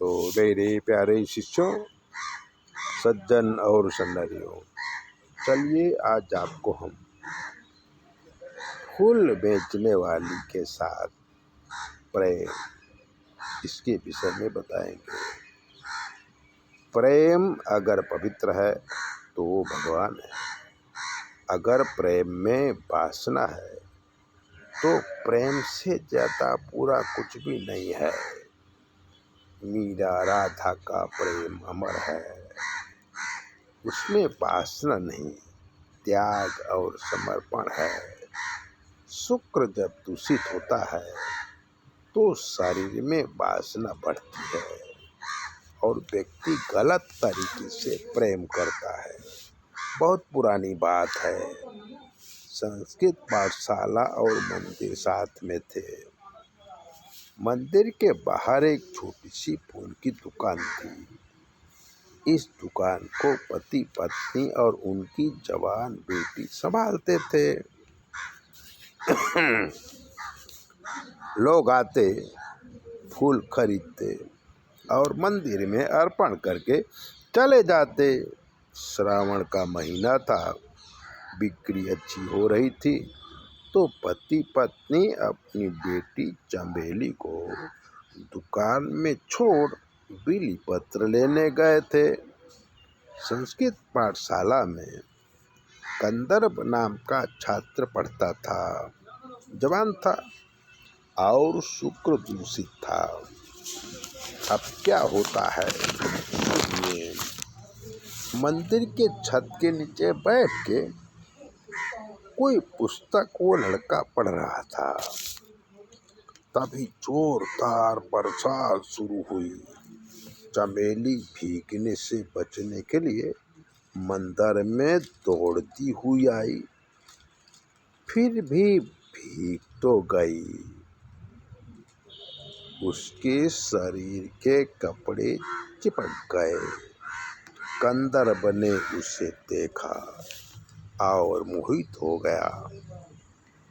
तो मेरे प्यारे शिष्यों, सज्जन और सन्नरियों, चलिए आज आपको हम फूल बेचने वाली के साथ प्रेम इसके विषय में बताएंगे। प्रेम अगर पवित्र है तो वो भगवान है। अगर प्रेम में वासना है तो प्रेम से ज़्यादा पूरा कुछ भी नहीं है। मीरा राधा का प्रेम अमर है, उसमें वासना नहीं, त्याग और समर्पण है। शुक्र जब दूषित होता है तो शरीर में वासना बढ़ती है और व्यक्ति गलत तरीके से प्रेम करता है। बहुत पुरानी बात है। संस्कृत पाठशाला और मंदिर साथ में थे। मंदिर के बाहर एक छोटी सी फूल की दुकान थी। इस दुकान को पति पत्नी और उनकी जवान बेटी संभालते थे। लोग आते, फूल खरीदते और मंदिर में अर्पण करके चले जाते। श्रावण का महीना था, बिक्री अच्छी हो रही थी, तो पति पत्नी अपनी बेटी चमेली को दुकान में छोड़ बिली पत्र लेने गए थे। संस्कृत पाठशाला में कंदर्प नाम का छात्र पढ़ता था। जवान था और शुक्र दूषित था। अब क्या होता है, ये मंदिर के छत के नीचे बैठ के कोई पुस्तक वो लड़का पढ़ रहा था। तभी जोरदार बरसात शुरू हुई। चमेली भीगने से बचने के लिए मंदिर में दौड़ती हुई आई, फिर भी भीग तो गई। उसके शरीर के कपड़े चिपक गए। कंदर्प ने उसे देखा और मोहित हो गया,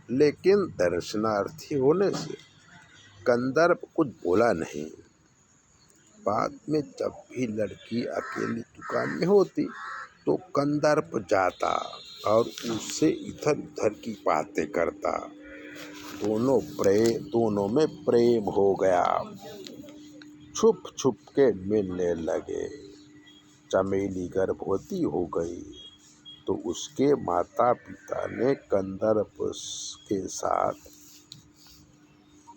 लेकिन दर्शनार्थी होने से कंदर्प कुछ बोला नहीं। बाद में जब भी लड़की अकेली दुकान में होती तो कंदर्प जाता और उससे इधर उधर की बातें करता। दोनों में प्रेम हो गया। छुप छुप के मिलने लगे। चमेली गर्भवती हो गई तो उसके माता पिता ने कंदर्प के साथ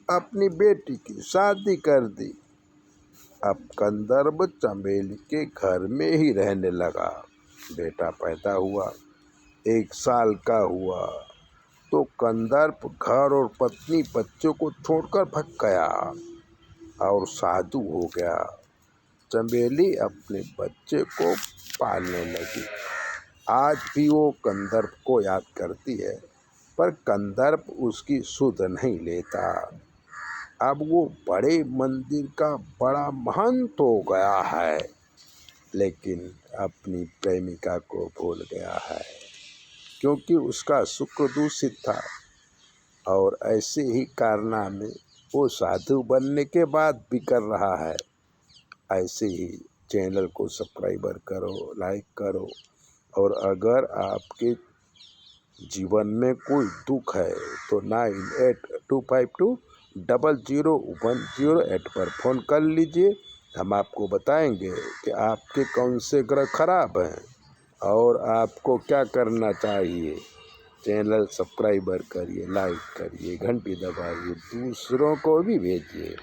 अपनी बेटी की शादी कर दी। अब कंदर्प चमेली के घर में ही रहने लगा। बेटा पैदा हुआ, 1 साल का हुआ तो कंदर्प घर और पत्नी बच्चों को छोड़कर भाग गया और साधु हो गया। चमेली अपने बच्चे को पालने लगी। आज भी वो कंदर्प को याद करती है, पर कंदर्प उसकी सुध नहीं लेता। अब वो बड़े मंदिर का बड़ा महंत हो गया है, लेकिन अपनी प्रेमिका को भूल गया है, क्योंकि उसका शुक्र दूषित था। और ऐसे ही कारनामे वो साधु बनने के बाद भी कर रहा है। ऐसे ही चैनल को सब्सक्राइबर करो, लाइक करो, और अगर आपके जीवन में कोई दुख है तो 9825200108 पर फ़ोन कर लीजिए। हम आपको बताएंगे कि आपके कौन से ग्रह खराब हैं और आपको क्या करना चाहिए। चैनल सब्सक्राइबर करिए, लाइक करिए, घंटी दबाइए, दूसरों को भी भेजिए।